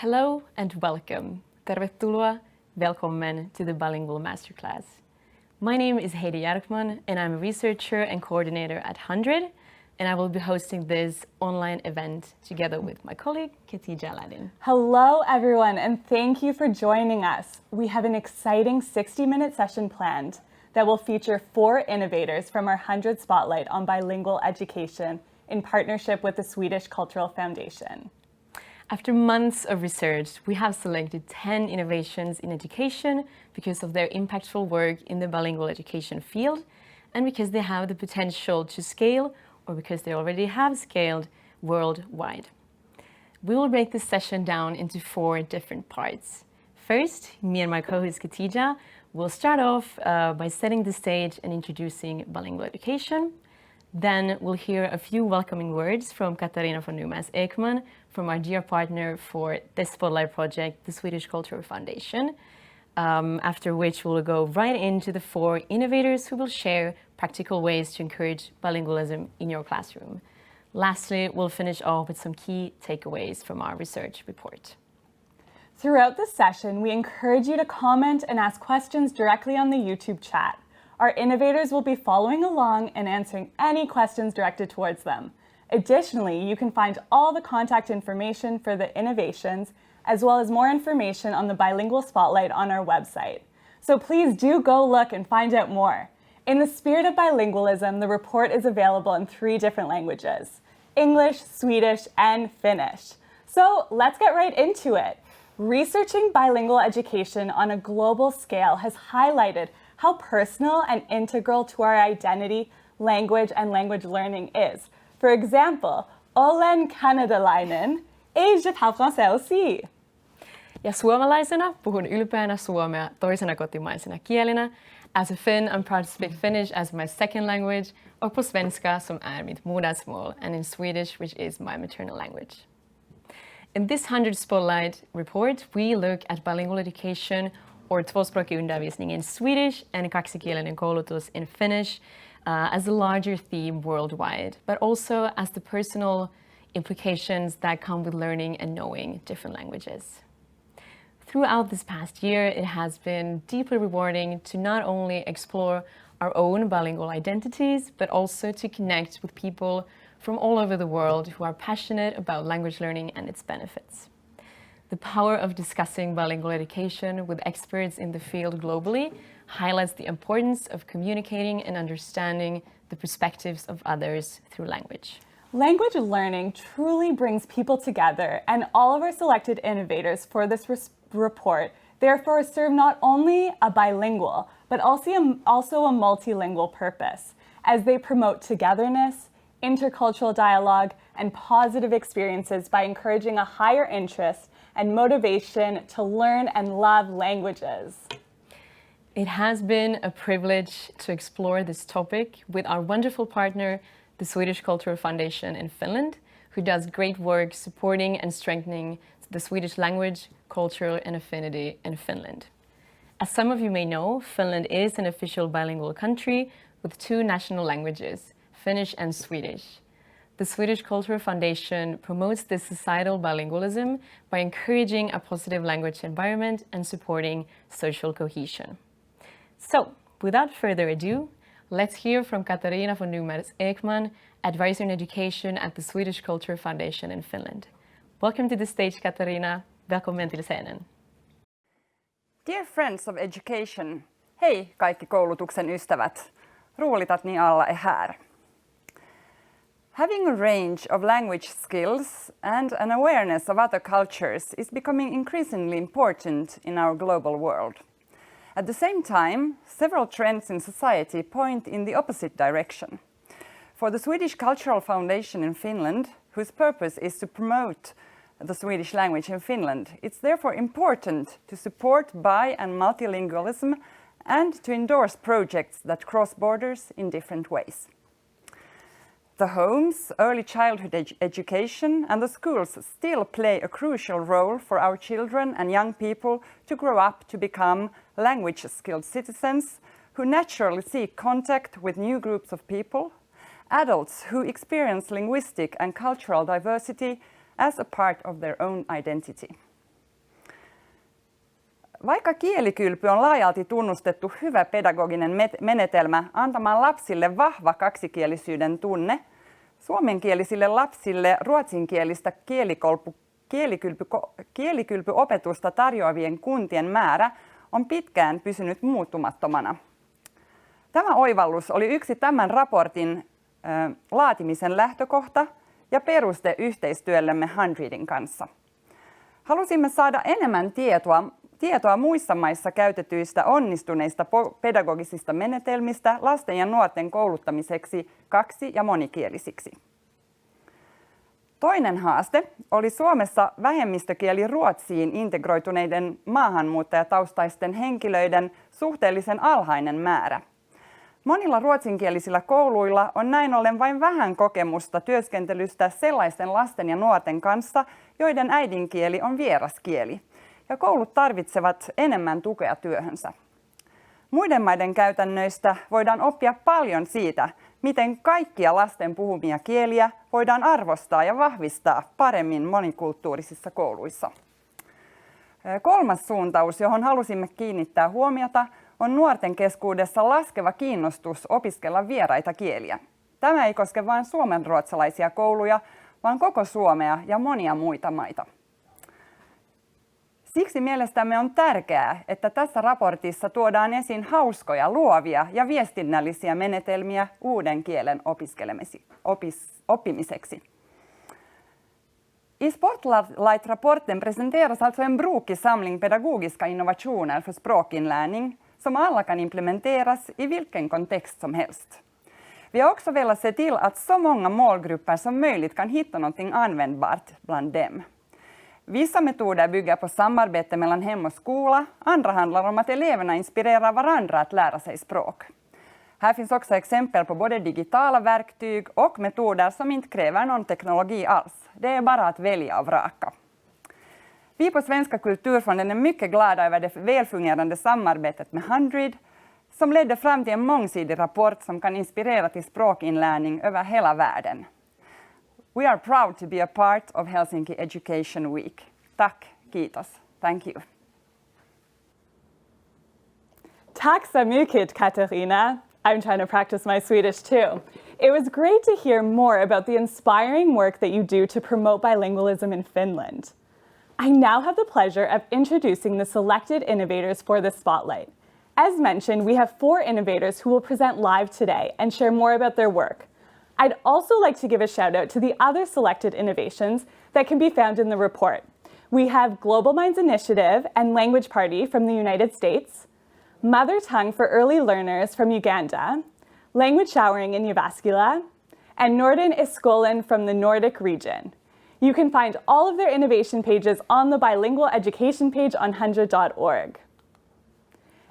Hello and welcome. Tervetuloa, välkommen to the Bilingual Masterclass. My name is Heidi Jarkman and I'm a researcher and coordinator at HundrED, and I will be hosting this online event together with my colleague, Khadija Aladdin. Hello everyone, and thank you for joining us. We have an exciting 60-minute session planned that will feature 4 innovators from our HundrED Spotlight on bilingual education in partnership with the Swedish Cultural Foundation. After months of research, we have selected 10 innovations in education because of their impactful work in the bilingual education field and because they have the potential to scale or because they already have scaled worldwide. We will break this session down into 4 different parts. First, me and my co-host Khadija will start off by setting the stage and introducing bilingual education. Then we'll hear a few welcoming words from Katarina von Numas-Ekman, from our dear partner for this Spotlight project, the Swedish Cultural Foundation, after which we'll go right into the 4 innovators who will share practical ways to encourage bilingualism in your classroom. Lastly, we'll finish off with some key takeaways from our research report. Throughout this session, we encourage you to comment and ask questions directly on the YouTube chat. Our innovators will be following along and answering any questions directed towards them. Additionally, you can find all the contact information for the innovations, as well as more information on the Bilingual Spotlight on our website. So please do go look and find out more. In the spirit of bilingualism, the report is available in 3 different languages: English, Swedish, and Finnish. So let's get right into it. Researching bilingual education on a global scale has highlighted how personal and integral to our identity, language, and language learning is. For example, olen kanadalainen, et je parle français aussi. Ja suomalaisena puhun ylpeänä suomea toisena kotimaisena kielenä. As a Finn, I'm proud to speak Finnish as my second language, och på svenska som är mitt modersmål, and in Swedish, which is my maternal language. In this 100 Spotlight report, we look at bilingual education or tvåspråkig undervisning in Swedish and kaksikielinen koulutus in Finnish as a larger theme worldwide, but also as the personal implications that come with learning and knowing different languages. Throughout this past year, it has been deeply rewarding to not only explore our own bilingual identities, but also to connect with people from all over the world who are passionate about language learning and its benefits. The power of discussing bilingual education with experts in the field globally highlights the importance of communicating and understanding the perspectives of others through language. Language learning truly brings people together, and all of our selected innovators for this report therefore serve not only a bilingual, but also a multilingual purpose, as they promote togetherness, intercultural dialogue, and positive experiences by encouraging a higher interest and motivation to learn and love languages. It has been a privilege to explore this topic with our wonderful partner, the Swedish Cultural Foundation in Finland, who does great work supporting and strengthening the Swedish language, culture, and affinity in Finland. As some of you may know, Finland is an official bilingual country with 2 national languages, Finnish and Swedish. The Swedish Cultural Foundation promotes this societal bilingualism by encouraging a positive language environment and supporting social cohesion. So, without further ado, let's hear from Katarina von Numas-Ekman, Advisor in Education at the Swedish Cultural Foundation in Finland. Welcome to the stage, Katarina. Välkommen till scenen. Dear friends of education, hei kaikki koulutuksen ystävät. Roligt alla är här. Having a range of language skills and an awareness of other cultures is becoming increasingly important in our global world. At the same time, several trends in society point in the opposite direction. For the Swedish Cultural Foundation in Finland, whose purpose is to promote the Swedish language in Finland, it's therefore important to support bi- and multilingualism and to endorse projects that cross borders in different ways. The homes, early childhood education and the schools still play a crucial role for our children and young people to grow up to become language-skilled citizens who naturally seek contact with new groups of people, adults who experience linguistic and cultural diversity as a part of their own identity. Vaikka kielikylpy on laajalti tunnustettu hyvä pedagoginen menetelmä antamaan lapsille vahva kaksikielisyyden tunne, suomenkielisille lapsille ruotsinkielistä kielikylpyopetusta tarjoavien kuntien määrä on pitkään pysynyt muuttumattomana. Tämä oivallus oli yksi tämän raportin laatimisen lähtökohta ja peruste yhteistyöllemme HundrEDin kanssa. Halusimme saada enemmän tietoa muissa maissa käytetyistä onnistuneista pedagogisista menetelmistä lasten ja nuorten kouluttamiseksi kaksi- ja monikielisiksi. Toinen haaste oli Suomessa vähemmistökieli ruotsiin integroituneiden maahanmuuttajataustaisten henkilöiden suhteellisen alhainen määrä. Monilla ruotsinkielisillä kouluilla on näin ollen vain vähän kokemusta työskentelystä sellaisten lasten ja nuorten kanssa, joiden äidinkieli on vieraskieli, ja koulut tarvitsevat enemmän tukea työhönsä. Muiden maiden käytännöistä voidaan oppia paljon siitä, miten kaikkia lasten puhumia kieliä voidaan arvostaa ja vahvistaa paremmin monikulttuurisissa kouluissa. Kolmas suuntaus, johon halusimme kiinnittää huomiota, on nuorten keskuudessa laskeva kiinnostus opiskella vieraita kieliä. Tämä ei koske vain suomenruotsalaisia kouluja, vaan koko Suomea ja monia muita maita. Siksi mielestämme on tärkeää, että tässä raportissa tuodaan esiin hauskoja, luovia ja viestinnällisiä menetelmiä uuden kielen oppimiseksi. I Spotlight-rapporten presenteras alltså en brokig samling pedagogiska innovationer för språkinlärning som alla kan implementeras i vilken kontext som helst. Vi har också velat se till att så många målgrupper som möjligt kan hitta något användbart bland dem. Vissa metoder bygger på samarbete mellan hem och skola, andra handlar om att eleverna inspirerar varandra att lära sig språk. Här finns också exempel på både digitala verktyg och metoder som inte kräver någon teknologi alls. Det är bara att välja och vraka. Vi på Svenska kulturfonden är mycket glada över det välfungerande samarbetet med HundrED som ledde fram till en mångsidig rapport som kan inspirera till språkinlärning över hela världen. We are proud to be a part of Helsinki Education Week. Tack, kiitos. Thank you. Tack så mycket, Katarina. I'm trying to practice my Swedish too. It was great to hear more about the inspiring work that you do to promote bilingualism in Finland. I now have the pleasure of introducing the selected innovators for this spotlight. As mentioned, we have 4 innovators who will present live today and share more about their work. I'd also like to give a shout out to the other selected innovations that can be found in the report. We have Global Minds Initiative and Language Party from the United States, Mother Tongue for Early Learners from Uganda, Language Showering in Jyväskylä, and Norden i skolan from the Nordic region. You can find all of their innovation pages on the Bilingual Education page on HundrED.org.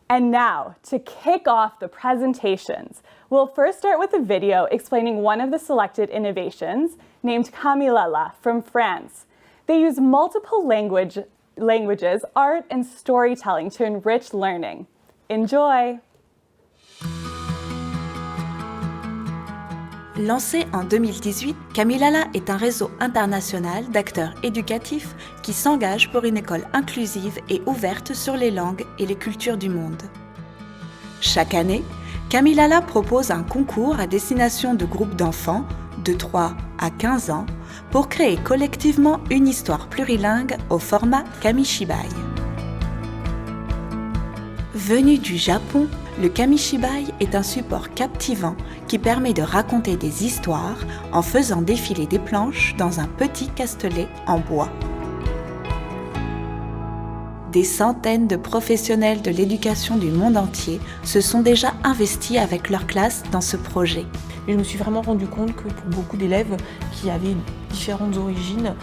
And now, to kick off the presentations, we'll first start with a video explaining one of the selected innovations, named Kambel from France. They use multiple languages, art, and storytelling to enrich learning. Enjoy! Lancé en 2018, Kambel est un réseau international d'acteurs éducatifs qui s'engagent pour une école inclusive et ouverte sur les langues et les cultures du monde. Chaque année, Kambel propose un concours à destination de groupes d'enfants de 3 à 15 ans pour créer collectivement une histoire plurilingue au format Kamishibai. Venu du Japon, le Kamishibai est un support captivant qui permet de raconter des histoires en faisant défiler des planches dans un petit castelet en bois. Des centaines de professionnels de l'éducation du monde entier se sont déjà investis avec leur classe dans ce projet. Mais je me suis vraiment rendu compte que pour beaucoup d'élèves qui avaient différentes origines,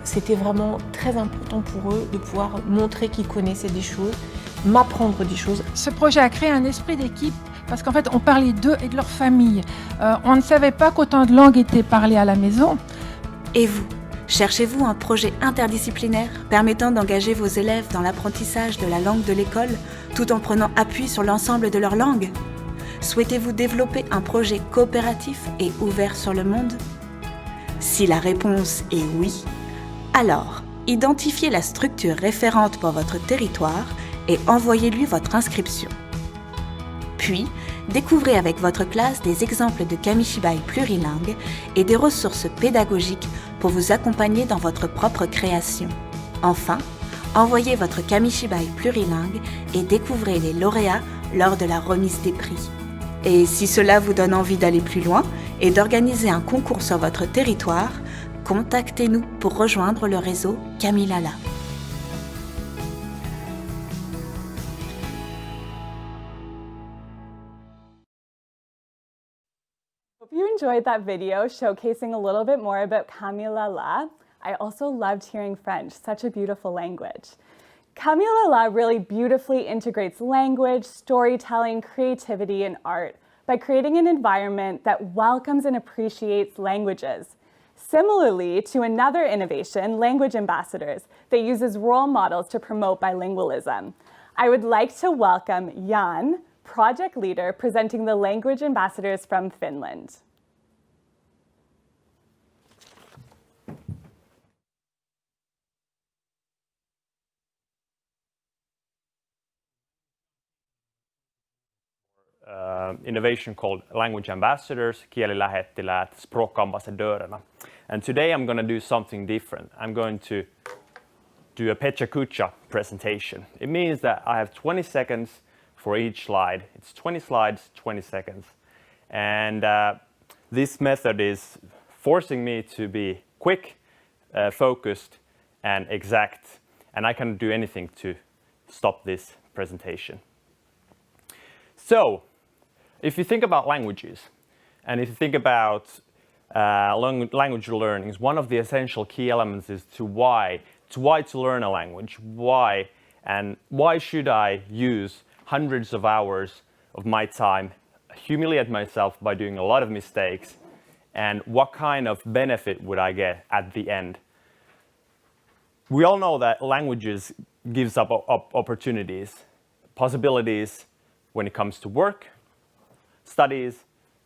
c'était vraiment très important pour eux de pouvoir montrer qu'ils connaissaient des choses, m'apprendre des choses. Ce projet a créé un esprit d'équipe parce qu'en fait, on parlait d'eux et de leur famille. On ne savait pas qu'autant de langues étaient parlées à la maison. Et vous, cherchez-vous un projet interdisciplinaire permettant d'engager vos élèves dans l'apprentissage de la langue de l'école tout en prenant appui sur l'ensemble de leur langue ? Souhaitez-vous développer un projet coopératif et ouvert sur le monde ? Si la réponse est oui, alors identifiez la structure référente pour votre territoire et envoyez-lui votre inscription. Puis, découvrez avec votre classe des exemples de kamishibai plurilingues et des ressources pédagogiques pour vous accompagner dans votre propre création. Enfin, envoyez votre kamishibai plurilingue et découvrez les lauréats lors de la remise des prix. Et si cela vous donne envie d'aller plus loin et d'organiser un concours sur votre territoire, contactez-nous pour rejoindre le réseau Kamilala. Hope you enjoyed that video showcasing a little bit more about Kamilala. I also loved hearing French, such a beautiful language. Kamilala really beautifully integrates language, storytelling, creativity, and art by creating an environment that welcomes and appreciates languages. Similarly to another innovation, Language Ambassadors, that uses role models to promote bilingualism. I would like to welcome Jan, project leader presenting the Language Ambassadors from Finland. Innovation called Language Ambassadors, kielilähettiläät, språkambassadörerna. And today I'm going to do something different. I'm going to do a Pecha Kucha presentation. It means that I have 20 seconds for each slide. It's 20 slides, 20 seconds. And this method is forcing me to be quick, focused, and exact. And I can't do anything to stop this presentation. So, if you think about languages, and if you think about language learning, one of the essential key elements is why to learn a language, why, and why should I use hundreds of hours of my time, humiliate myself by doing a lot of mistakes, and what kind of benefit would I get at the end? We all know that languages gives up opportunities, possibilities when it comes to work, studies,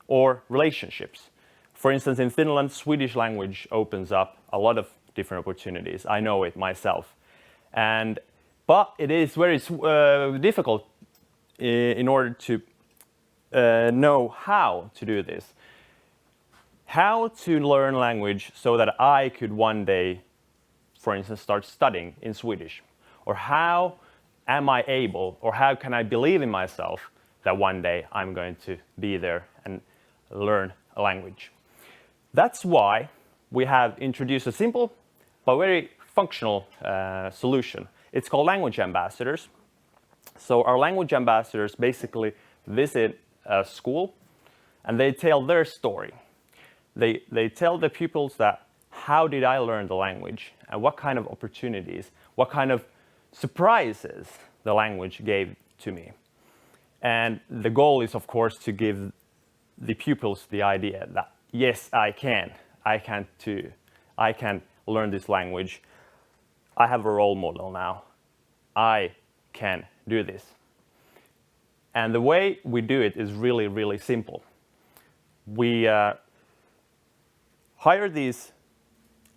or relationships. For instance, in Finland, Swedish language opens up a lot of different opportunities. I know it myself. But it is very difficult in order to know how to do this. How to learn language so that I could one day, for instance, start studying in Swedish. Or how am I able, or how can I believe in myself that one day I'm going to be there and learn a language? That's why we have introduced a simple but very functional solution. It's called Language Ambassadors. So our Language Ambassadors basically visit a school and they tell their story. They tell the pupils that how did I learn the language and what kind of opportunities, what kind of surprises the language gave to me. And the goal is, of course, to give the pupils the idea that, yes, I can too. I can learn this language. I have a role model now. I can do this. And the way we do it is really, really simple. We hire these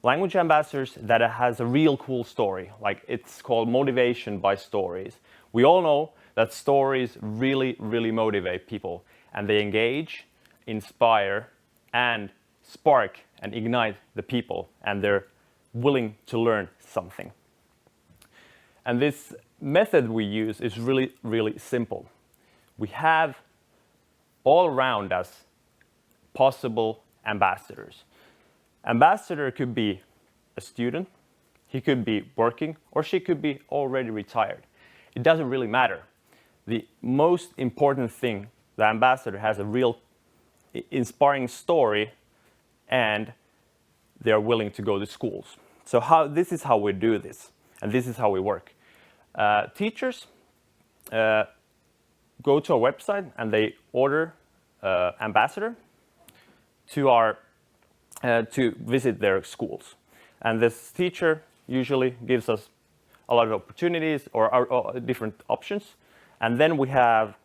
language ambassadors that has a real cool story. Like, it's called motivation by stories. We all know that stories really, really motivate people, and they engage, inspire, and spark and ignite the people, and they're willing to learn something. And this method we use is really, really simple. We have all around us possible ambassadors. Ambassador could be a student, he could be working, or she could be already retired. It doesn't really matter. The most important thing, the ambassador has a real inspiring story and they're willing to go to schools. So this is how we do this, and this is how we work. Teachers go to our website and they order ambassador to visit their schools. And this teacher usually gives us a lot of opportunities or different options. And then we have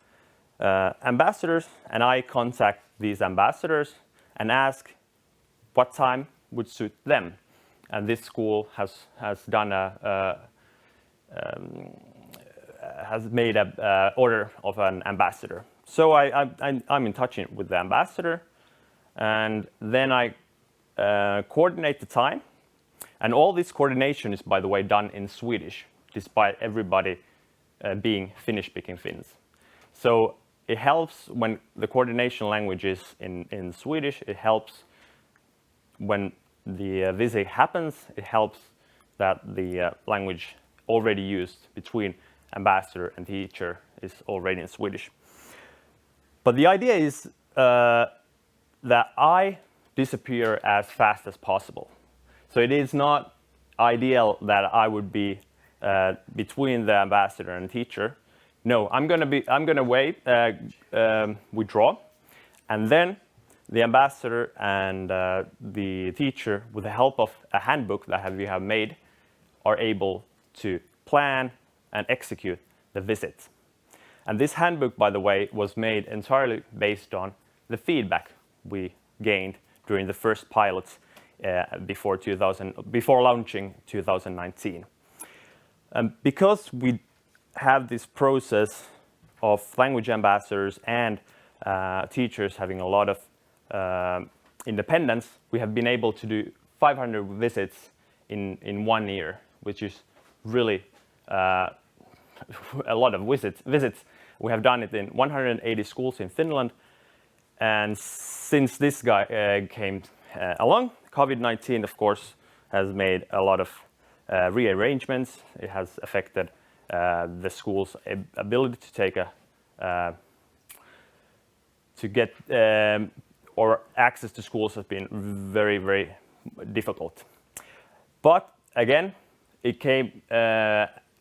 ambassadors, and I contact these ambassadors and ask what time would suit them. And this school has done has made a order of an ambassador. So I'm in touch with the ambassador, and then I coordinate the time. And all this coordination is, by the way, done in Swedish, despite everybody being Finnish-speaking Finns. So it helps when the coordination language is in Swedish. It helps when the visit happens. It helps that the language already used between ambassador and teacher is already in Swedish. But the idea is that I disappear as fast as possible. So it is not ideal that I would be between the ambassador and teacher. No, I'm gonna wait, withdraw, and then the ambassador and the teacher, with the help of a handbook that we have made, are able to plan and execute the visit. And this handbook, by the way, was made entirely based on the feedback we gained during the first pilots before launching 2019. Because we have this process of language ambassadors and teachers having a lot of independence, we have been able to do 500 visits in 1 year, which is really a lot of visits. We have done it in 180 schools in Finland, and since this guy came along, COVID-19, of course, has made a lot of rearrangements. It has affected the school's ability to take or access to schools has been very, very difficult. But again, it came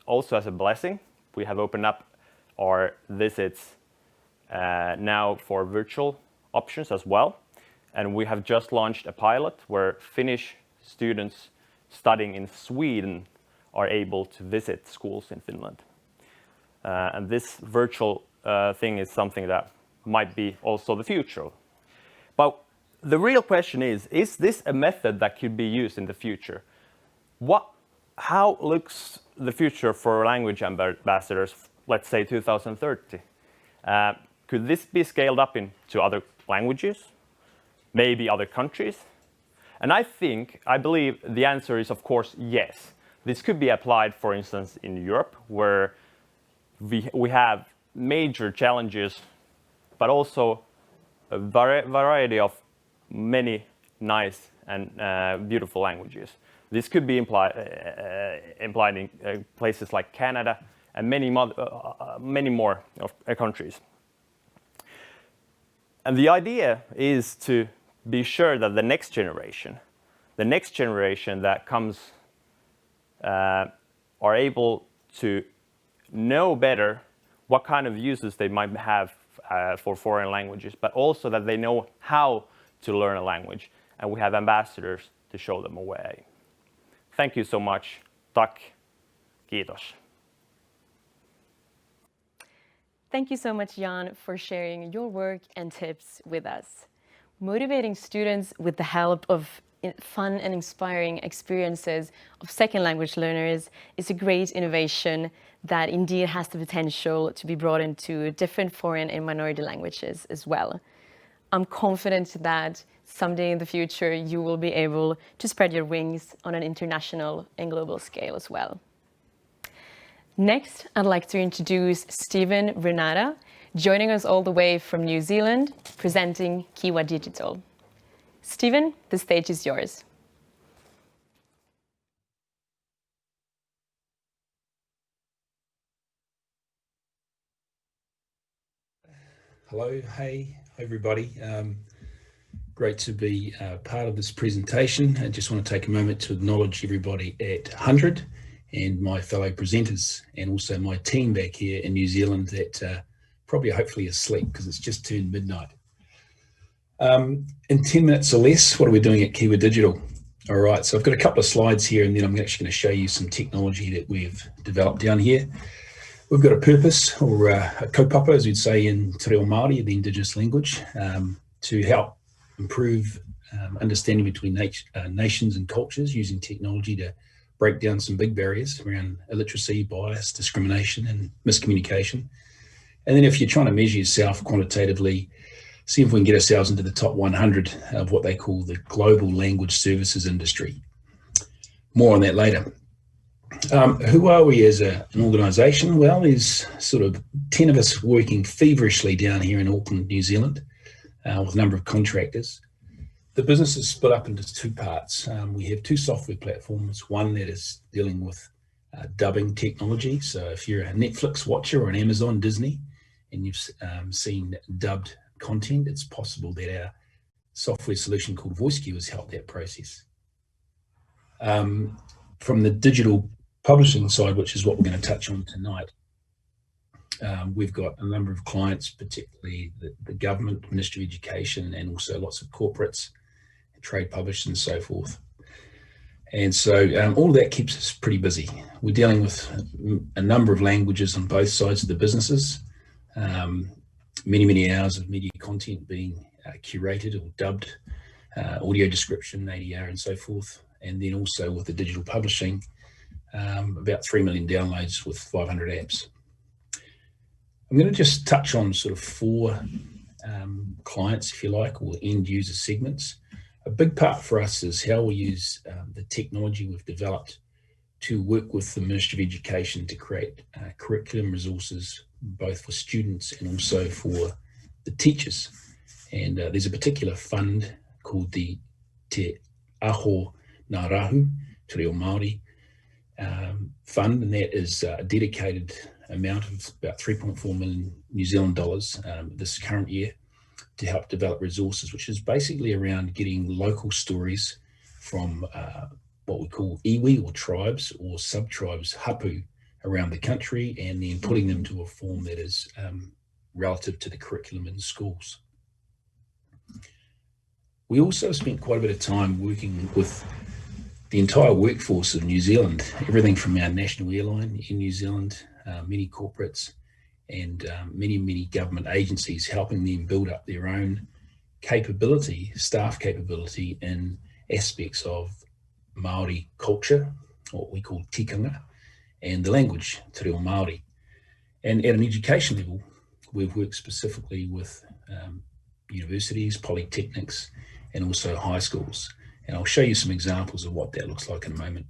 also as a blessing. We have opened up our visits now for virtual options as well. And we have just launched a pilot where Finnish students studying in Sweden are able to visit schools in Finland. And this virtual thing is something that might be also the future. But the real question is this a method that could be used in the future? How looks the future for language ambassadors, let's say 2030? Could this be scaled up into other languages? Maybe other countries? And I believe the answer is, of course, yes. This could be applied, for instance, in Europe, where we have major challenges, but also a variety of many nice and beautiful languages. This could be implied in places like Canada and many more countries. And the idea is to be sure that the next generation that comes are able to know better what kind of uses they might have for foreign languages, but also that they know how to learn a language. And we have ambassadors to show them a way. Thank you so much. Tack. Kiitos. Thank you so much, Jan, for sharing your work and tips with us. Motivating students with the help of fun and inspiring experiences of second language learners is a great innovation that indeed has the potential to be brought into different foreign and minority languages as well. I'm confident that someday in the future you will be able to spread your wings on an international and global scale as well. Next, I'd like to introduce Stephen Renata, joining us all the way from New Zealand, presenting Kiwi Digital. Stephen, the stage is yours. Hello, hey everybody. Great to be part of this presentation. I just want to take a moment to acknowledge everybody at HundrED and my fellow presenters, and also my team back here in New Zealand that probably hopefully asleep because it's just turned midnight. In 10 minutes or less, what are we doing at Kiwi Digital? All right, so I've got a couple of slides here, and then I'm actually going to show you some technology that we've developed down here. We've got a purpose, or a kaupapa, as we'd say in Te Reo Māori, the indigenous language, to help improve understanding between nations and cultures using technology to break down some big barriers around illiteracy, bias, discrimination, and miscommunication. And then if you're trying to measure yourself quantitatively, see if we can get ourselves into the top 100 of what they call the global language services industry. More on that later. Who are we as an organisation? Well, there's sort of 10 of us working feverishly down here in Auckland, New Zealand, with a number of contractors. The business is split up into two parts. We have two software platforms, one that is dealing with dubbing technology. So if you're a Netflix watcher or an Amazon Disney and you've seen dubbed content, it's possible that our software solution called VoiceQ has helped that process. From the digital publishing side, which is what we're going to touch on tonight, we've got a number of clients, particularly the government, Ministry of Education, and also lots of corporates, trade publishers and so forth. And so all of that keeps us pretty busy. We're dealing with a number of languages on both sides of the businesses, many hours of media content being curated or dubbed, audio description, ADR and so forth. And then also with the digital publishing, about 3 million downloads with 500 apps. I'm going to just touch on sort of 4 clients, if you like, or end user segments. A big part for us is how we use the technology we've developed to work with the Ministry of Education to create curriculum resources, both for students and also for the teachers. And there's a particular fund called the Te Aho Ngā Rahu, Te Reo Māori fund, and that is a dedicated amount of about 3.4 million New Zealand dollars this current year to help develop resources, which is basically around getting local stories from what we call iwi or tribes or sub-tribes, hapu, around the country, and then putting them to a form that is relative to the curriculum in schools. We also spent quite a bit of time working with the entire workforce of New Zealand, everything from our national airline in New Zealand, many corporates, and many government agencies, helping them build up their own capability, staff capability in aspects of Māori culture, what we call tikanga, and the language, Te Reo Māori. And at an education level, we've worked specifically with universities, polytechnics, and also high schools. And I'll show you some examples of what that looks like in a moment.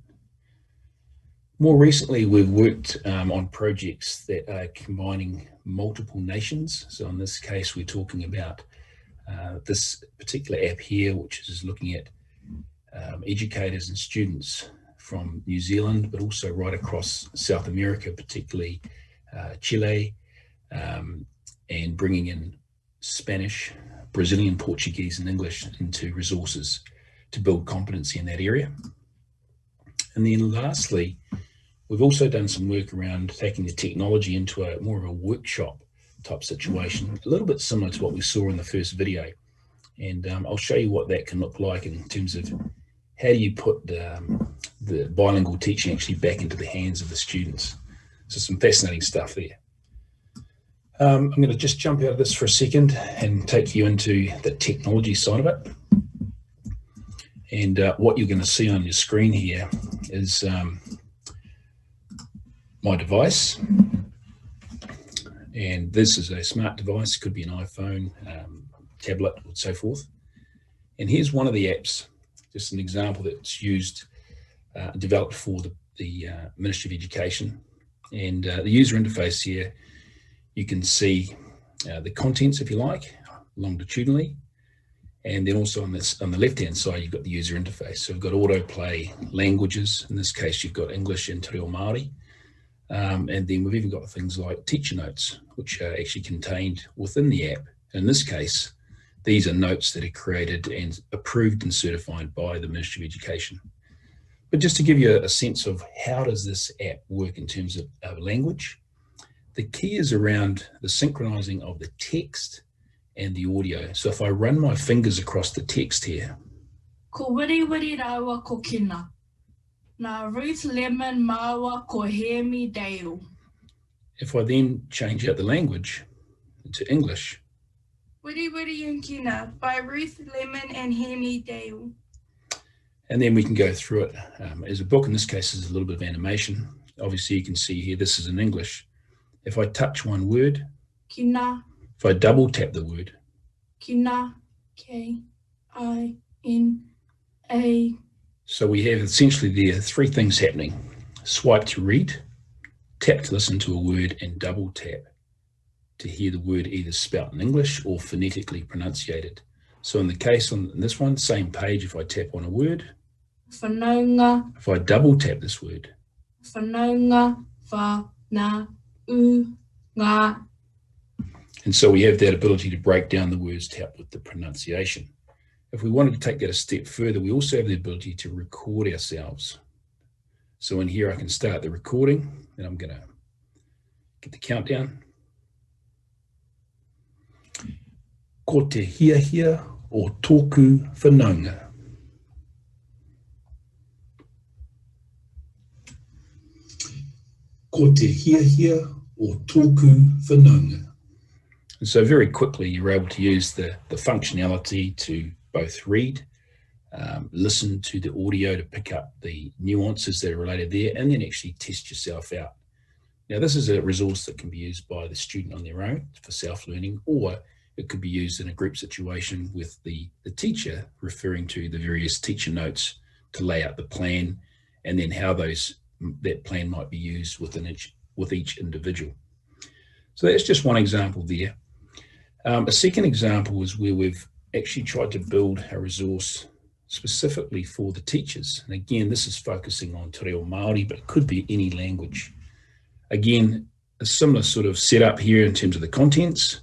More recently, we've worked on projects that are combining multiple nations. So in this case, we're talking about this particular app here, which is looking at educators and students from New Zealand, but also right across South America, particularly Chile, and bringing in Spanish, Brazilian, Portuguese, and English into resources to build competency in that area. And then lastly, we've also done some work around taking the technology into a more of a workshop type situation, a little bit similar to what we saw in the first video. And I'll show you what that can look like in terms of how do you put the bilingual teaching actually back into the hands of the students. So some fascinating stuff there. I'm going to just jump out of this for a second and take you into the technology side of it. And what you're going to see on your screen here is my device. And this is a smart device, could be an iPhone, tablet, and so forth. And here's one of the apps, just an example that's used, developed for the Ministry of Education. And the user interface here, you can see the contents, if you like, longitudinally. And then also on the left-hand side, you've got the user interface. So we've got autoplay languages. In this case, you've got English and Te Reo Māori. And then we've even got things like teacher notes, which are actually contained within the app. In this case, these are notes that are created and approved and certified by the Ministry of Education. But just to give you a sense of how does this app work in terms of language, the key is around the synchronizing of the text and the audio. So if I run my fingers across the text here. Ko wiri rawa ko kina. Na Ruth lemon mawa ko hemi deo. If I then change out the language to English. Wiri and kina by Ruth Lemon and Hemi deo. And then we can go through it as a book. In this case, there's a little bit of animation. Obviously, you can see here, this is in English. If I touch one word, Kina, if I double tap the word, kina, K-I-N-A. so we have essentially there 3 things happening. Swipe to read, tap to listen to a word, and double tap to hear the word either spelt in English or phonetically pronunciated. So in the case on this one, same page, if I tap on a word, Whanaunga, if I double tap this word, whanaunga, wha-na-u-nga. and so we have that ability to break down the words to help with the pronunciation. If we wanted to take that a step further, we also have the ability to record ourselves. So in here, I can start the recording, and I'm going to get the countdown. Ko te hiahia o tōku whanaunga. Ko te hiahia o tōku whanaunga. And so very quickly, you're able to use the functionality to both read, listen to the audio to pick up the nuances that are related there, and then actually test yourself out. Now, this is a resource that can be used by the student on their own for self-learning, or it could be used in a group situation with the teacher referring to the various teacher notes to lay out the plan, and then how that plan might be used with each individual. So that's just one example there. A second example is where we've actually tried to build a resource specifically for the teachers. And again, this is focusing on te reo Māori, but it could be any language. Again, a similar sort of setup here in terms of the contents,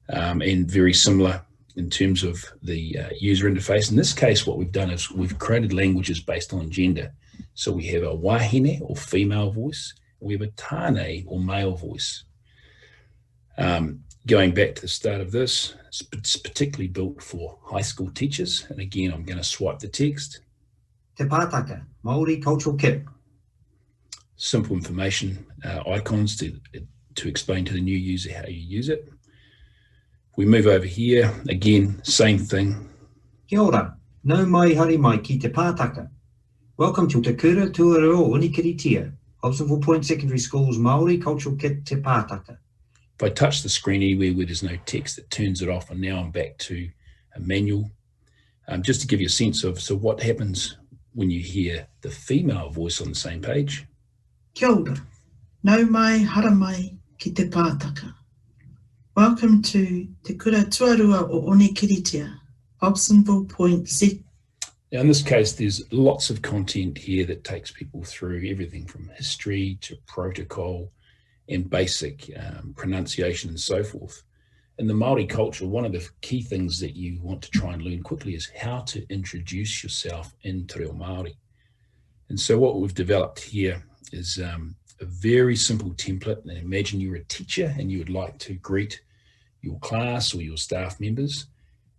and very similar in terms of the user interface. In this case, what we've done is we've created languages based on gender. So we have a wahine or female voice, and we have a tāne or male voice. Going back to the start of this, it's particularly built for high school teachers. And again, I'm going to swipe the text. Te pātaka, Māori Cultural Kit. Simple information, icons to explain to the new user how you use it. We move over here, again, same thing. Kia ora, nau mai haere mai ki te pātaka. Welcome to Te Kura Tuarua o Unikiritia, Hobsonville Point Secondary School's Māori Cultural Kit Te Pātaka. If I touch the screen anywhere where there's no text, it turns it off, and now I'm back to a manual. Just to give you a sense of, so what happens when you hear the female voice on the same page? Kia ora, nau mai hara mai ki te pātaka. Welcome to Te Kura Tuarua o Unikiritia, Hobsonville Point Z. Now in this case, there's lots of content here that takes people through everything from history to protocol and basic pronunciation and so forth. In the Māori culture, one of the key things that you want to try and learn quickly is how to introduce yourself in te reo Māori. And so what we've developed here is a very simple template. And imagine you're a teacher and you would like to greet your class or your staff members.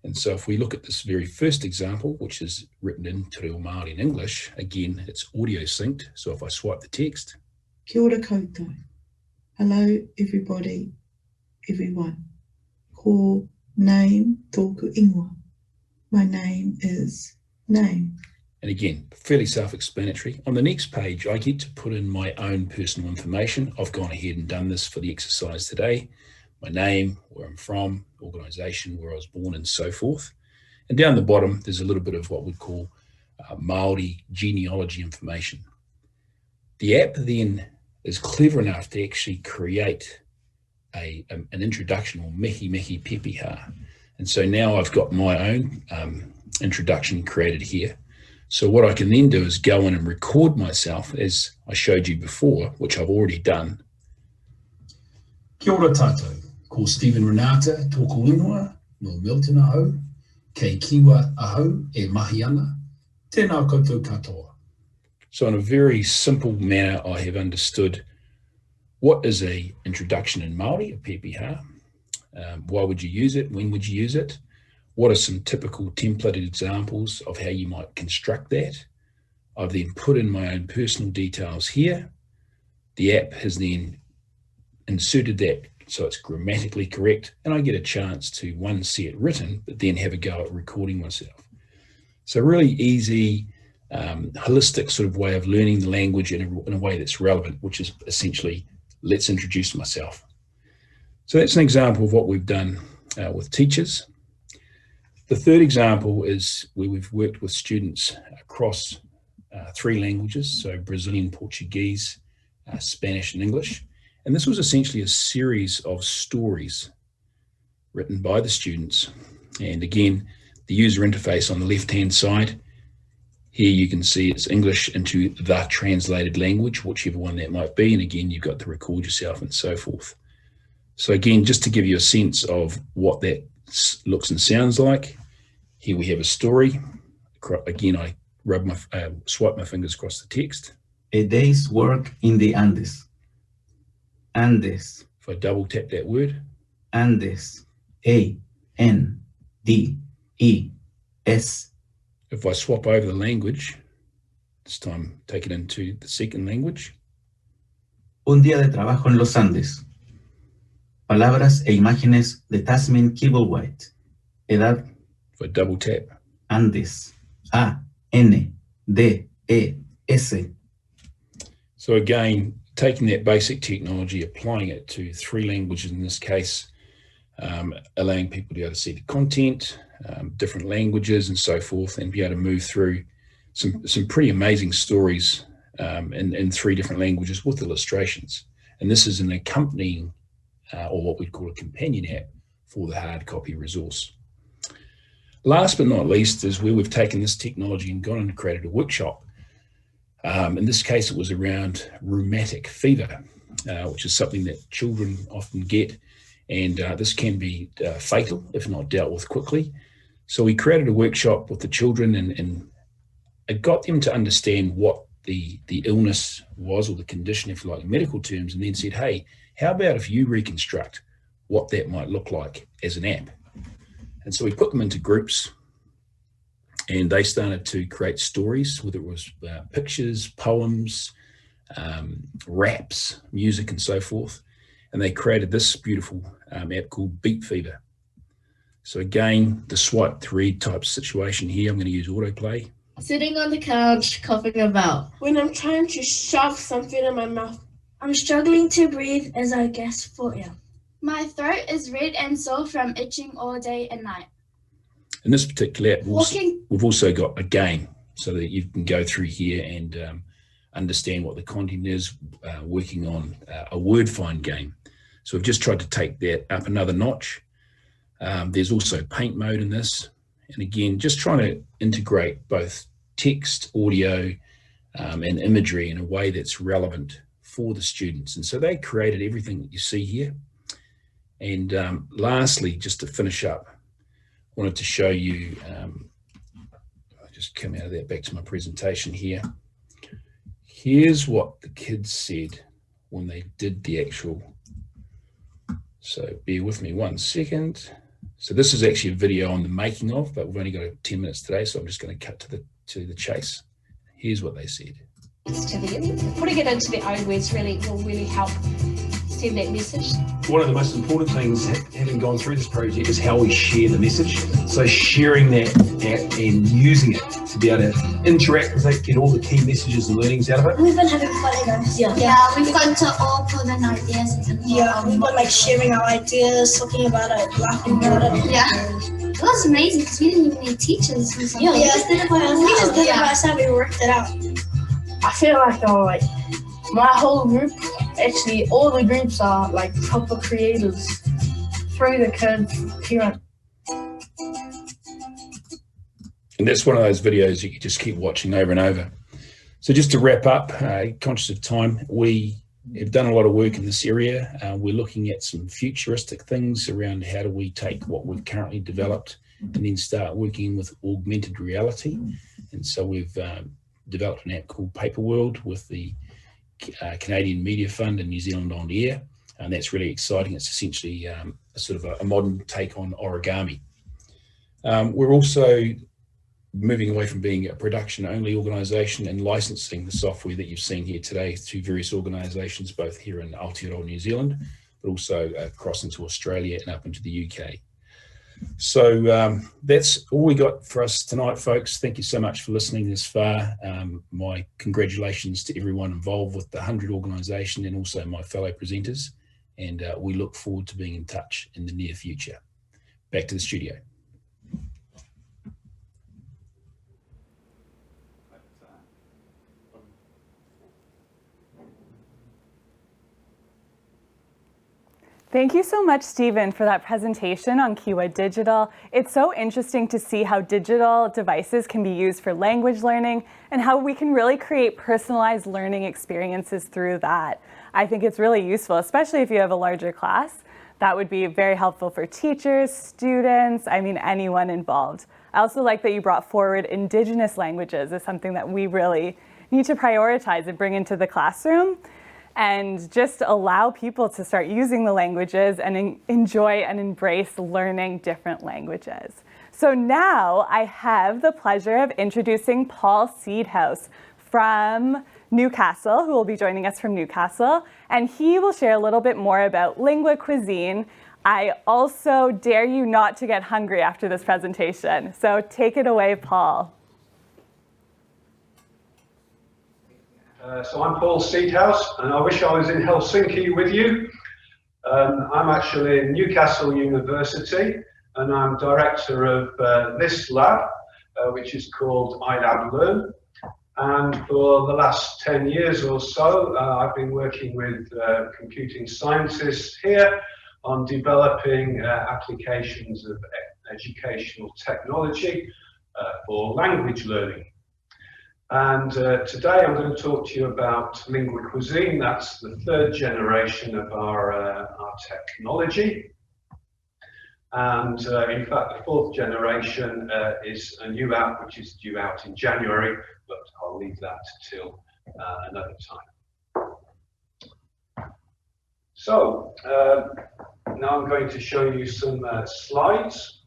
And so if we look at this very first example, which is written in te reo Māori in English, again, it's audio synced. So if I swipe the text. Kia ora koutou. Hello, everybody, everyone. Ko name tōku ingoa. My name is name. And again, fairly self-explanatory. On the next page, I get to put in my own personal information. I've gone ahead and done this for the exercise today. My name, where I'm from, organisation, where I was born, and so forth. And down the bottom, there's a little bit of what we'd call Māori genealogy information. The app then is clever enough to actually create an introduction, or mihi mihi pepeha. And so now I've got my own introduction created here. So what I can then do is go in and record myself as I showed you before, which I've already done. Kia ora tātou, ko Stephen Renata tōku ingoa no Milton ahau, kei Kiwa ahau e mahi ana, tēnā koutou katoa. So in a very simple manner, I have understood what is a introduction in Māori, a pepeha. Why would you use it? When would you use it? What are some typical templated examples of how you might construct that? I've then put in my own personal details here. The app has then inserted that so it's grammatically correct, and I get a chance to, one, see it written, but then have a go at recording myself. So really easy, holistic sort of way of learning the language in a way that's relevant, which is essentially, let's introduce myself. So that's an example of what we've done with teachers. The third example is where we've worked with students across 3 languages, so Brazilian, Portuguese, Spanish and English. And this was essentially a series of stories written by the students. And again, the user interface on the left-hand side, here you can see it's English into the translated language, whichever one that might be. And again, you've got to record yourself and so forth. So again, just to give you a sense of what that looks and sounds like, here we have a story. Again, I swipe my fingers across the text. A day's work in the Andes. Andes. If I double tap that word. Andes. A-N-D-E-S. If I swap over the language, this time take it into the second language. Un día de trabajo en los Andes. Palabras e imágenes de Tasmin Kibblewhite. Edad. If I double tap. Andes. A-N-D-E-S. So again, taking that basic technology, applying it to 3 languages in this case, allowing people to be able to see the content, different languages and so forth, and be able to move through some pretty amazing stories in 3 different languages with illustrations. And this is an accompanying, or what we'd call a companion app for the hard copy resource. Last but not least is where we've taken this technology and gone and created a workshop. In this case, it was around rheumatic fever, which is something that children often get, and this can be fatal if not dealt with quickly. So we created a workshop with the children and it got them to understand what the illness was, or the condition, if you like, in medical terms, and then said, hey, how about if you reconstruct what that might look like as an app? And so we put them into groups and they started to create stories, whether it was pictures, poems, raps, music and so forth. And they created this beautiful app called Beat Fever. So again, the swipe to read type situation here, I'm going to use autoplay. Sitting on the couch, coughing about. When I'm trying to shove something in my mouth. I'm struggling to breathe as I gasp for air. My throat is red and sore from itching all day and night. In this particular app, we've also got a game so that you can go through here and understand what the content is, working on a word find game. So we've just tried to take that up another notch. There's also paint mode in this. And again, just trying to integrate both text, audio, and imagery in a way that's relevant for the students. And so they created everything that you see here. And lastly, just to finish up, I wanted to show you, I'll just come out of that back to my presentation here. Here's what the kids said when they did the actual, so bear with me 1 second. So this is actually a video on the making of, but we've only got 10 minutes today, so I'm just going to cut to the chase. Here's what they said. Putting it into their own words will really help send that message. One of the most important things, having gone through this project, is how we share the message. So sharing that and using it to be able to interact with it, get all the key messages and learnings out of it. We've been having fun, guys. Yeah, we've got to all put in ideas. Yeah, we've been like sharing our ideas, talking about it, laughing about it. Yeah. It was amazing because we didn't even need teachers or something. Yeah, we just did it by ourselves. We just did it by ourselves. We worked it out. I feel like my whole group, actually all the groups are like proper creators through the kids' parent. And that's one of those videos you can just keep watching over and over. So just to wrap up, conscious of time, we have done a lot of work in this area. We're looking at some futuristic things around how do we take what we've currently developed and then start working with augmented reality. And so we've developed an app called Paper World with the Canadian Media Fund and New Zealand On Air, and that's really exciting. It's essentially a sort of a modern take on origami. We're also moving away from being a production-only organisation and licensing the software that you've seen here today to various organisations, both here in Aotearoa, New Zealand, but also across into Australia and up into the UK. So that's all we got for us tonight, folks. Thank you so much for listening this far. My congratulations to everyone involved with the HundrED organisation and also my fellow presenters. And we look forward to being in touch in the near future. Back to the studio. Thank you so much, Stephen, for that presentation on Kiwi Digital. It's so interesting to see how digital devices can be used for language learning and how we can really create personalized learning experiences through that. I think it's really useful, especially if you have a larger class. That would be very helpful for teachers, students, I mean, anyone involved. I also like that you brought forward Indigenous languages as something that we really need to prioritize and bring into the classroom, and just allow people to start using the languages and enjoy and embrace learning different languages. So now I have the pleasure of introducing Paul Seedhouse from Newcastle, who will be joining us from Newcastle, and he will share a little bit more about Linguacuisine. I also dare you not to get hungry after this presentation. So take it away, Paul. So I'm Paul Seedhouse, and I wish I was in Helsinki with you. I'm actually in Newcastle University, and I'm director of this lab, which is called iLab Learn. And for the last 10 years or so, I've been working with computing scientists here on developing applications of educational technology for language learning. And today I'm going to talk to you about Linguacuisine. That's the third generation of our technology. And in fact, the fourth generation is a new app which is due out in January, but I'll leave that till another time. So now I'm going to show you some slides.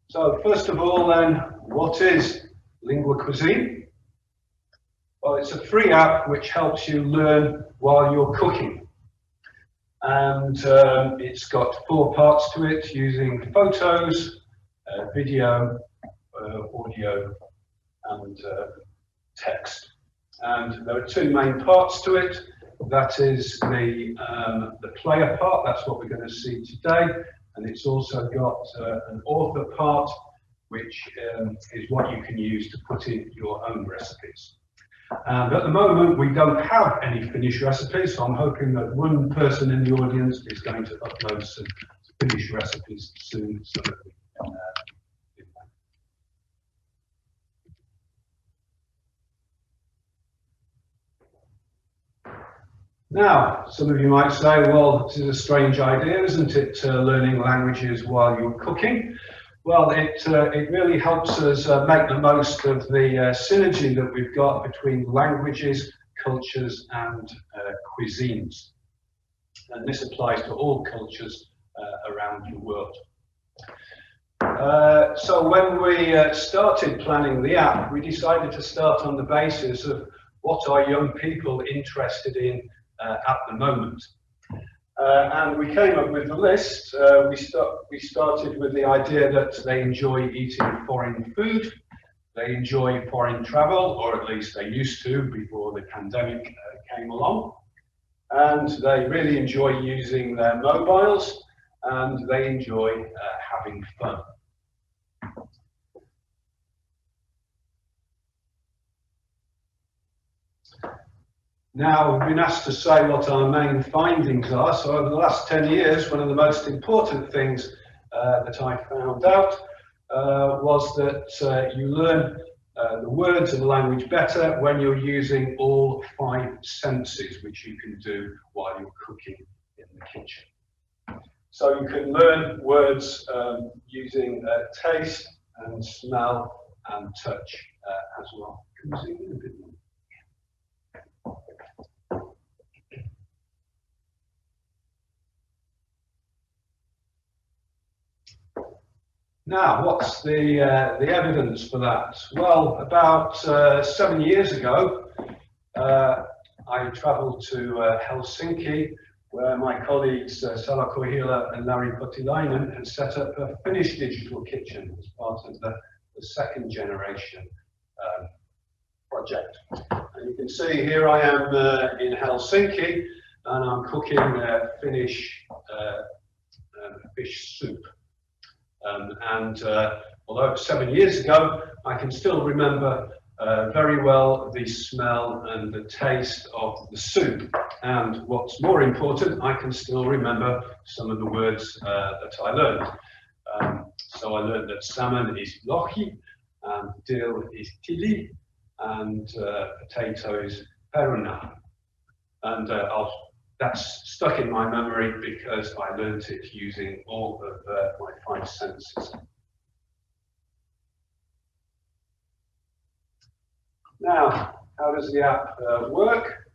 So first of all then, what is Linguacuisine? Well, it's a free app which helps you learn while you're cooking. And it's got 4 parts to it, using photos, video, audio, and text. And there are 2 main parts to it. That is the player part, that's what we're going to see today. And it's also got an author part, which is what you can use to put in your own recipes. And at the moment, we don't have any finished recipes, so I'm hoping that one person in the audience is going to upload some finished recipes soon, so that we can do that. Now, some of you might say, well, this is a strange idea, isn't it, learning languages while you're cooking? Well, it really helps us make the most of the synergy that we've got between languages, cultures, and cuisines. And this applies to all cultures around the world. So when we started planning the app, we decided to start on the basis of what are young people interested in at the moment. And we came up with a list. We started with the idea that they enjoy eating foreign food, they enjoy foreign travel, or at least they used to before the pandemic came along. And they really enjoy using their mobiles, and they enjoy having fun. Now, we've been asked to say what our main findings are. So over the last 10 years, one of the most important things that I found out was that you learn the words of a language better when you're using all 5 senses, which you can do while you're cooking in the kitchen. So you can learn words using taste and smell and touch as well. Can you see a bit more? Now, what's the evidence for that? Well, about 7 years ago, I travelled to Helsinki where my colleagues Sala Kohila and Larry Potilainen had set up a Finnish digital kitchen as part of the second generation project. And you can see here I am in Helsinki, and I'm cooking Finnish fish soup. Although it was 7 years ago, I can still remember very well the smell and the taste of the soup. And what's more important, I can still remember some of the words that I learned. So I learned that salmon is lohi, and dill is tili, and potatoes peruna. And that's stuck in my memory because I learned it using all of my 5 senses. Now, how does the app work?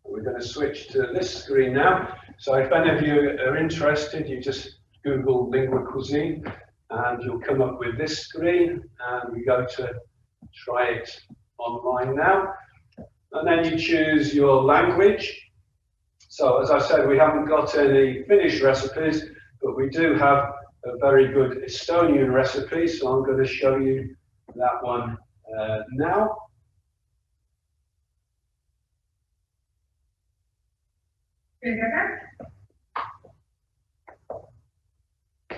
We're going to switch to this screen now. So if any of you are interested, you just Google Linguacuisine and you'll come up with this screen, and we go to try it online now. And then you choose your language. So as I said, we haven't got any Finnish recipes, but we do have a very good Estonian recipe. So I'm going to show you that one now.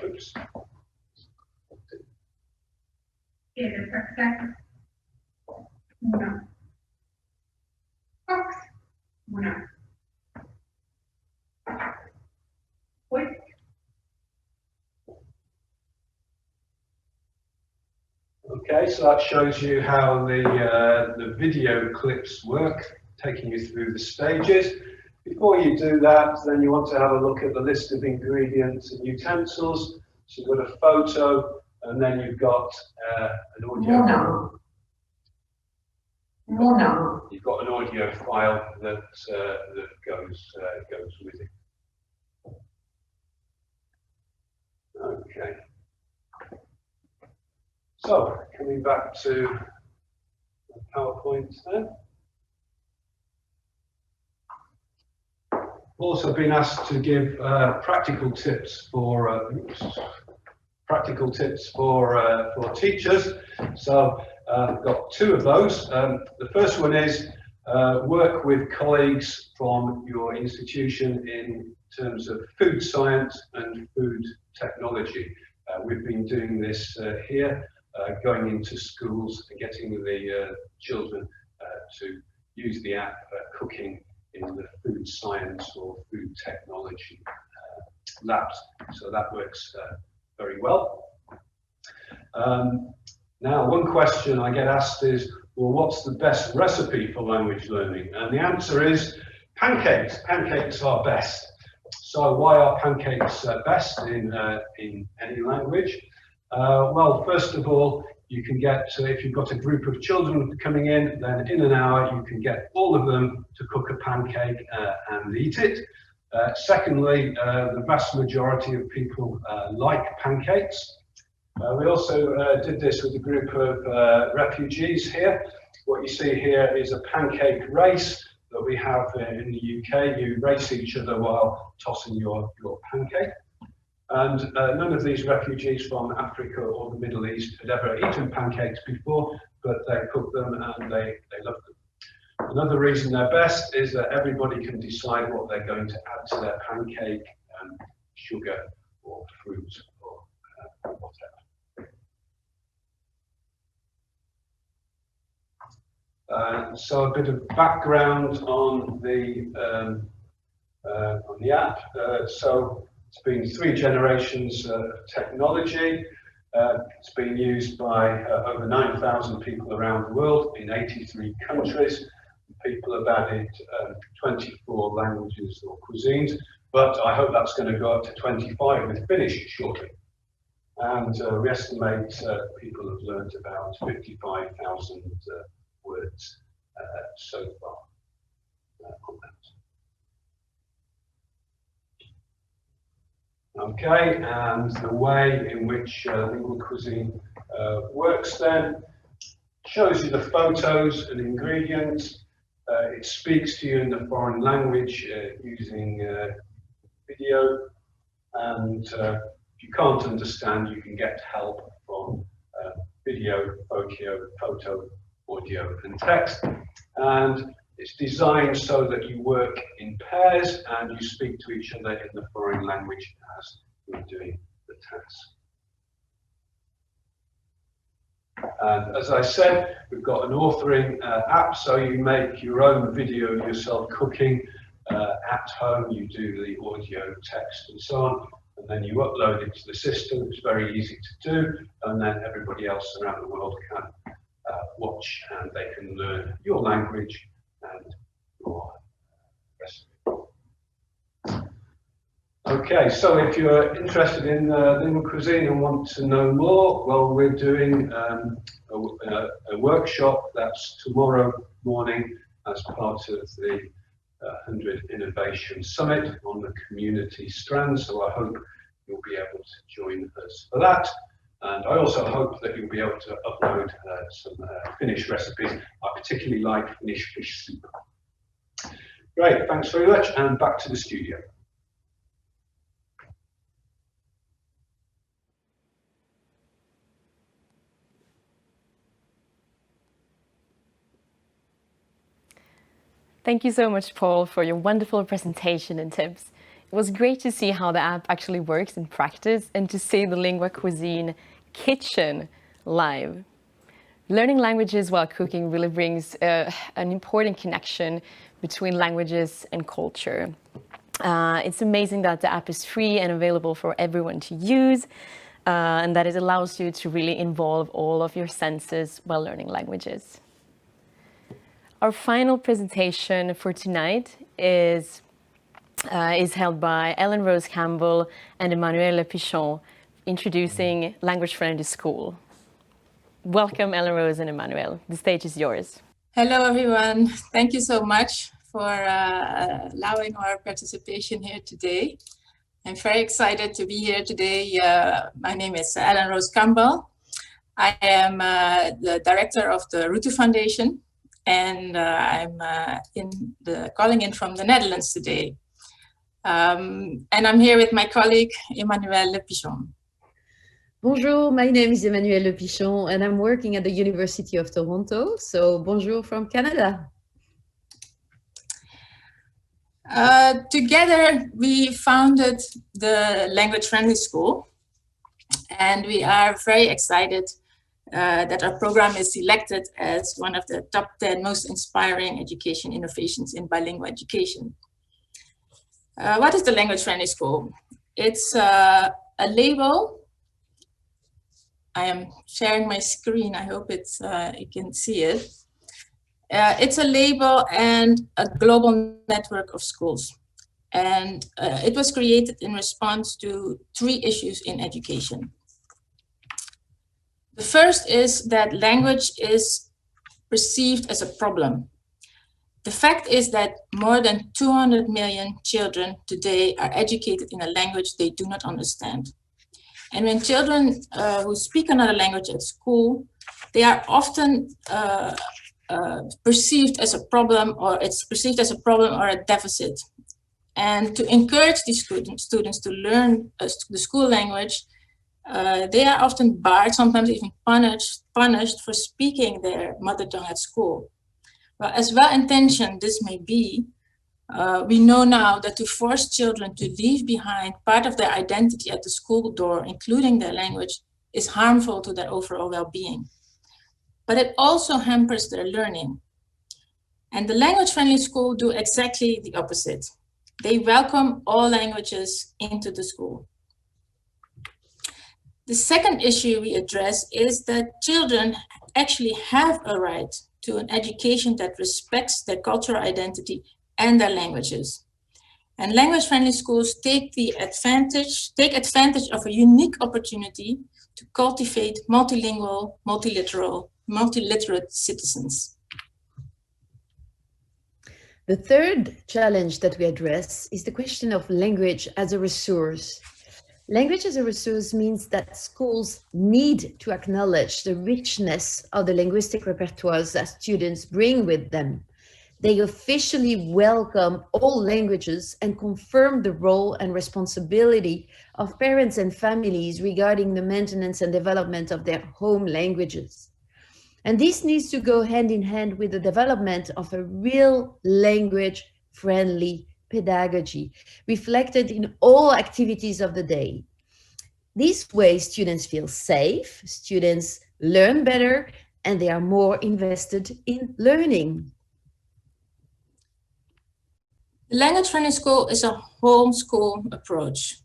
Oops. Okay, so that shows you how the video clips work, taking you through the stages. Before you do that, then you want to have a look at the list of ingredients and utensils. So you've got a photo, and then you've got an audio. You've got an audio file that goes with it. Okay. So coming back to the PowerPoint then. Also been asked to give practical tips for teachers. So I've got 2 of those. The first one is work with colleagues from your institution in terms of food science and food technology. We've been doing this here, going into schools and getting the children to use the app Cooking in the food science or food technology labs. So that works very well. Now, one question I get asked is, well, what's the best recipe for language learning? And the answer is pancakes. Pancakes are best. So why are pancakes best in any language? Well, first of all, you can get, if you've got a group of children coming in, then in an hour you can get all of them to cook a pancake and eat it. Secondly, the vast majority of people like pancakes. We also did this with a group of refugees here. What you see here is a pancake race that we have in the UK. You race each other while tossing your pancake. And none of these refugees from Africa or the Middle East had ever eaten pancakes before, but they cook them and they love them. Another reason they're best is that everybody can decide what they're going to add to their pancake, sugar or fruit or whatever. So a bit of background on the app. So it's been 3 generations of technology. It's been used by over 9,000 people around the world in 83 countries. People have added 24 languages or cuisines, but I hope that's going to go up to 25 with Finnish shortly. And we estimate people have learned about 55,000 words so far on that. Okay, and the way in which Linguacuisine works then shows you the photos and ingredients. It speaks to you in the foreign language using video, and if you can't understand, you can get help from video, photo, audio and text. And it's designed so that you work in pairs and you speak to each other in the foreign language as you're doing the task. And as I said, we've got an authoring app, so you make your own video of yourself cooking at home. You do the audio, text and so on, and then you upload it to the system. It's very easy to do, and then everybody else around the world can watch, and they can learn your language and your recipe. Okay, so if you're interested in Linguacuisine and want to know more, well, we're doing a workshop that's tomorrow morning as part of the HundrED Innovation Summit on the community strand, so I hope you'll be able to join us for that. And I also hope that you'll be able to upload some Finnish recipes. I particularly like Finnish fish soup. Great, thanks very much, and back to the studio. Thank you so much, Paul, for your wonderful presentation and tips. It was great to see how the app actually works in practice and to see the Linguacuisine kitchen live. Learning languages while cooking really brings an important connection between languages and culture. It's amazing that the app is free and available for everyone to use, and that it allows you to really involve all of your senses while learning languages. Our final presentation for tonight is held by Ellen Rose Kambel and Emmanuel Pichon, introducing Language Friendly School. Welcome, Ellen Rose and Emmanuel. The stage is yours. Hello, everyone. Thank you so much for allowing our participation here today. I'm very excited to be here today. My name is Ellen Rose Kambel. I am the director of the Rutu Foundation, and I'm calling in from the Netherlands today. And I'm here with my colleague, Emmanuel Pichon. Bonjour, my name is Emmanuel Pichon, and I'm working at the University of Toronto. So bonjour from Canada. Together, we founded the Language Friendly School, and we are very excited that our program is selected as one of the top 10 most inspiring education innovations in bilingual education. What is the Language Friendly School? It's a label. I am sharing my screen. I hope it's you can see it. It's a label and a global network of schools. And it was created in response to 3 issues in education. The first is that language is perceived as a problem. The fact is that more than 200 million children today are educated in a language they do not understand. And when children who speak another language at school, they are often perceived as a problem, or it's perceived as a problem or a deficit. And to encourage these students to learn the school language, they are often barred, sometimes even punished for speaking their mother tongue at school. Well, as well-intentioned this may be, we know now that to force children to leave behind part of their identity at the school door, including their language, is harmful to their overall well-being. But it also hampers their learning. And the Language Friendly School do exactly the opposite. They welcome all languages into the school. The second issue we address is that children actually have a right to an education that respects their cultural identity and their languages. And language-friendly schools take advantage of a unique opportunity to cultivate multilingual, multiliterate citizens. The third challenge that we address is the question of language as a resource. Language as a resource means that schools need to acknowledge the richness of the linguistic repertoires that students bring with them. They officially welcome all languages and confirm the role and responsibility of parents and families regarding the maintenance and development of their home languages. And this needs to go hand in hand with the development of a real language-friendly pedagogy, reflected in all activities of the day. This way, students feel safe, students learn better, and they are more invested in learning. The language-friendly school is a homeschool approach.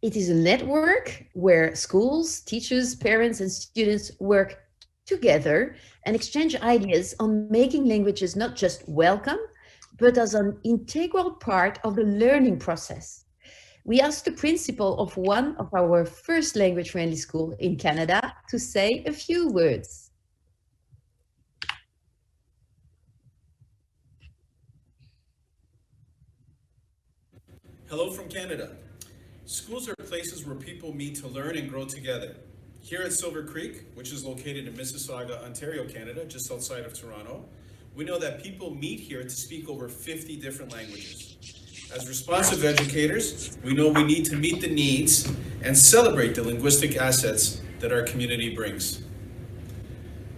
It is a network where schools, teachers, parents, and students work together and exchange ideas on making languages not just welcome, but as an integral part of the learning process. We asked the principal of one of our first language-friendly schools in Canada to say a few words. Hello from Canada. Schools are places where people meet to learn and grow together. Here at Silver Creek, which is located in Mississauga, Ontario, Canada, just outside of Toronto, we know that people meet here to speak over 50 different languages. As responsive educators, we know we need to meet the needs and celebrate the linguistic assets that our community brings.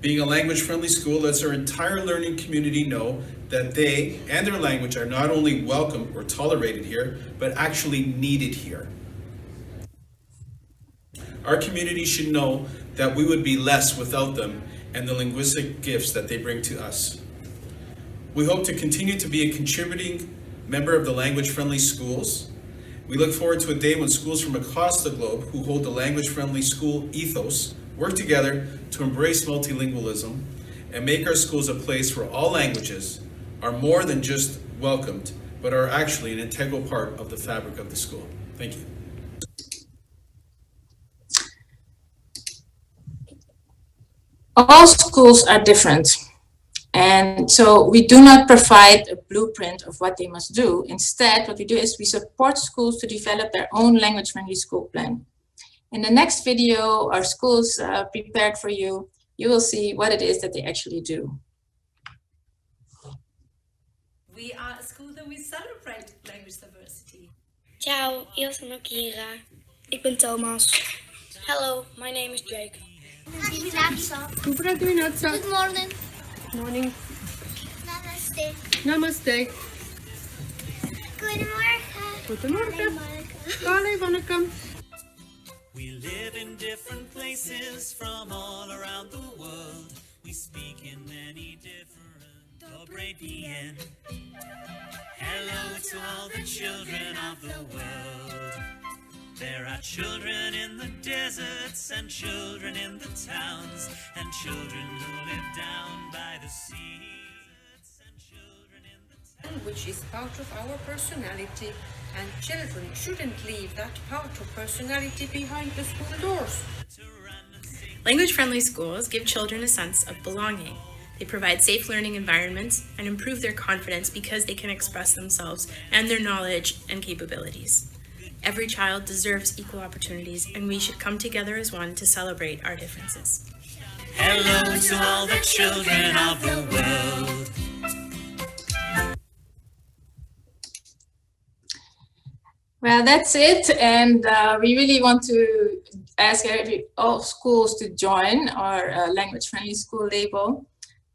Being a language-friendly school lets our entire learning community know that they and their language are not only welcome or tolerated here, but actually needed here. Our community should know that we would be less without them and the linguistic gifts that they bring to us. We hope to continue to be a contributing member of the language-friendly schools. We look forward to a day when schools from across the globe who hold the language-friendly school ethos work together to embrace multilingualism and make our schools a place where all languages are more than just welcomed, but are actually an integral part of the fabric of the school. Thank you. All schools are different. And so we do not provide a blueprint of what they must do. Instead, what we do is we support schools to develop their own language-friendly school plan. In the next video, our schools prepared for you, you will see what it is that they actually do. We are a school that we celebrate language diversity. Ciao, io sono Kira. Ik ben Thomas. Hello, my name is Jake. Good morning. Morning. Namaste. Namaste. Goedemorgen. Goedemorgen. Hallo, Wanneke. We live in different places from all around the world. We speak in many different Dobredian. Hello to all the children of the world. There are children in the deserts and children in the towns and children who live down by the sea. Which is part of our personality, and children shouldn't leave that part of personality behind the school doors. Language-friendly schools give children a sense of belonging. They provide safe learning environments and improve their confidence because they can express themselves and their knowledge and capabilities. Every child deserves equal opportunities, and we should come together as one to celebrate our differences. Hello to all the children of the world. Well, that's it, and we really want to ask all schools to join our language-friendly school label,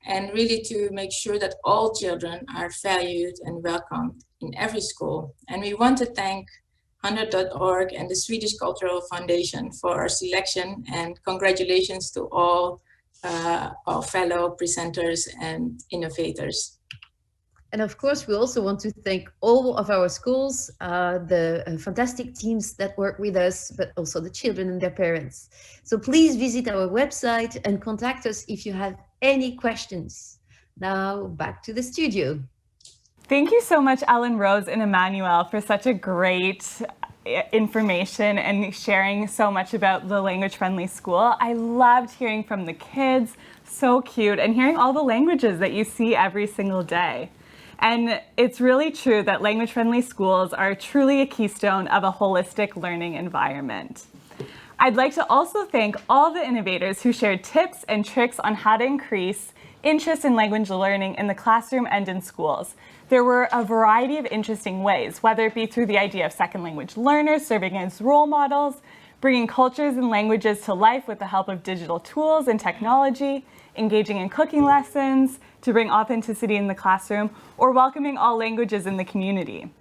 and really to make sure that all children are valued and welcomed in every school. And we want to thank HundrED.org and the Swedish Cultural Foundation for our selection, and congratulations to all our fellow presenters and innovators. And of course, we also want to thank all of our schools, the fantastic teams that work with us, but also the children and their parents. So please visit our website and contact us if you have any questions. Now back to the studio. Thank you so much, Ellen Rose and Emmanuel, for such a great information and sharing so much about the language-friendly school. I loved hearing from the kids, so cute, and hearing all the languages that you see every single day. And it's really true that language-friendly schools are truly a keystone of a holistic learning environment. I'd like to also thank all the innovators who shared tips and tricks on how to increase interest in language learning in the classroom and in schools. There were a variety of interesting ways, whether it be through the idea of second language learners serving as role models, bringing cultures and languages to life with the help of digital tools and technology, engaging in cooking lessons to bring authenticity in the classroom, or welcoming all languages in the community.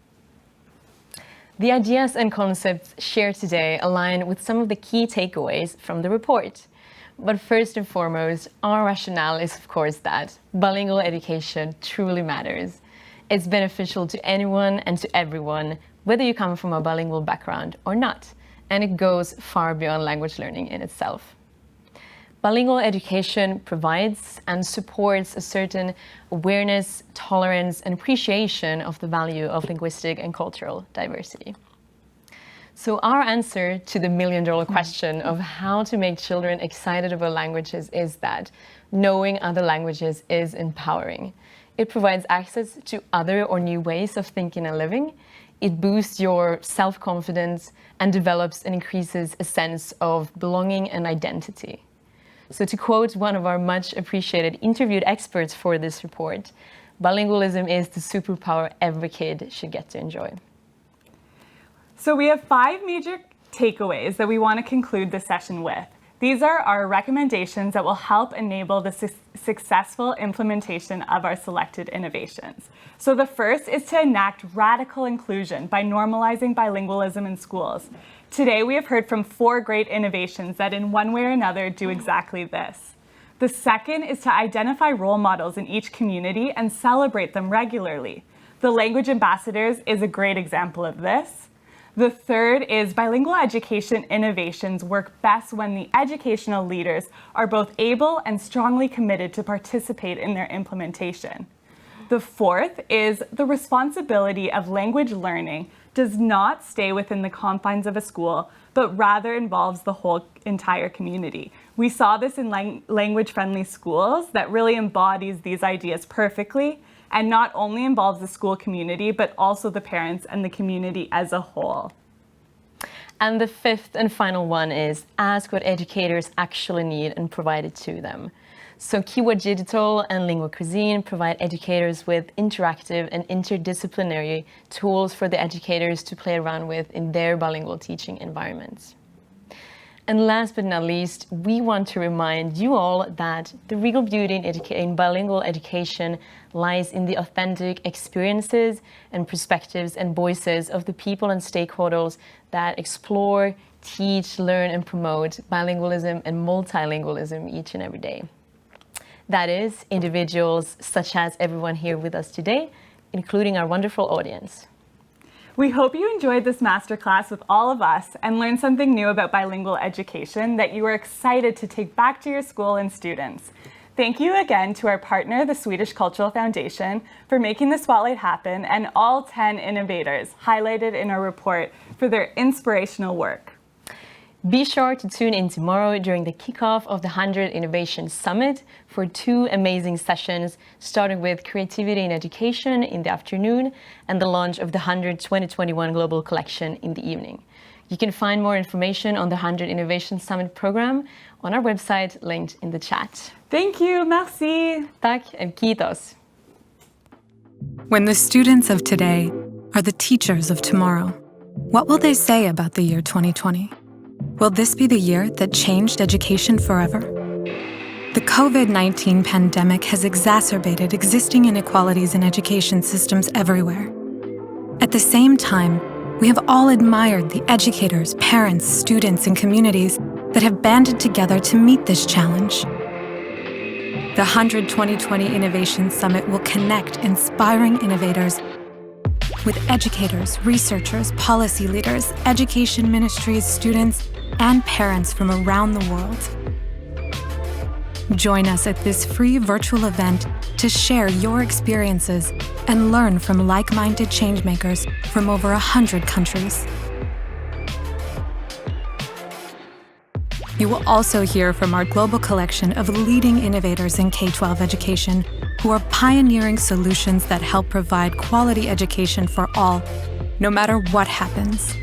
The ideas and concepts shared today align with some of the key takeaways from the report. But first and foremost, our rationale is, of course, that bilingual education truly matters. It's beneficial to anyone and to everyone, whether you come from a bilingual background or not, and it goes far beyond language learning in itself. Bilingual education provides and supports a certain awareness, tolerance, and appreciation of the value of linguistic and cultural diversity. So our answer to the million-dollar question of how to make children excited about languages is that knowing other languages is empowering. It provides access to other or new ways of thinking and living. It boosts your self-confidence and develops and increases a sense of belonging and identity. So to quote one of our much appreciated interviewed experts for this report, bilingualism is the superpower every kid should get to enjoy. So we have 5 major takeaways that we want to conclude this session with. These are our recommendations that will help enable the successful implementation of our selected innovations. So the first is to enact radical inclusion by normalizing bilingualism in schools. Today we have heard from 4 great innovations that in one way or another do exactly this. The second is to identify role models in each community and celebrate them regularly. The Language Ambassadors is a great example of this. The third is bilingual education innovations work best when the educational leaders are both able and strongly committed to participate in their implementation. The fourth is the responsibility of language learning does not stay within the confines of a school, but rather involves the whole entire community. We saw this in language-friendly schools that really embodies these ideas perfectly, and not only involves the school community, but also the parents and the community as a whole. And the fifth and final one is ask what educators actually need and provide it to them. So Kiwi Digital and Linguacuisine provide educators with interactive and interdisciplinary tools for the educators to play around with in their bilingual teaching environments. And last but not least, we want to remind you all that the real beauty in bilingual education lies in the authentic experiences and perspectives and voices of the people and stakeholders that explore, teach, learn, and promote bilingualism and multilingualism each and every day. That is, individuals such as everyone here with us today, including our wonderful audience. We hope you enjoyed this masterclass with all of us and learned something new about bilingual education that you are excited to take back to your school and students. Thank you again to our partner, the Swedish Cultural Foundation, for making the Spotlight happen, and all 10 innovators highlighted in our report for their inspirational work. Be sure to tune in tomorrow during the kickoff of the HundrED Innovation Summit for 2 amazing sessions, starting with Creativity in Education in the afternoon and the launch of the HundrED 2021 Global Collection in the evening. You can find more information on the HundrED Innovation Summit program on our website linked in the chat. Thank you, merci. Tack and kiitos. When the students of today are the teachers of tomorrow, what will they say about the year 2020? Will this be the year that changed education forever? The COVID-19 pandemic has exacerbated existing inequalities in education systems everywhere. At the same time, we have all admired the educators, parents, students, and communities that have banded together to meet this challenge. The HundrED 2020 Innovation Summit will connect inspiring innovators with educators, researchers, policy leaders, education ministries, students, and parents from around the world. Join us at this free virtual event to share your experiences and learn from like-minded changemakers from over 100 countries. You will also hear from our global collection of leading innovators in K-12 education who are pioneering solutions that help provide quality education for all, no matter what happens.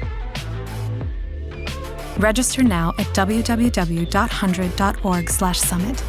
Register now at www.hundred.org/summit.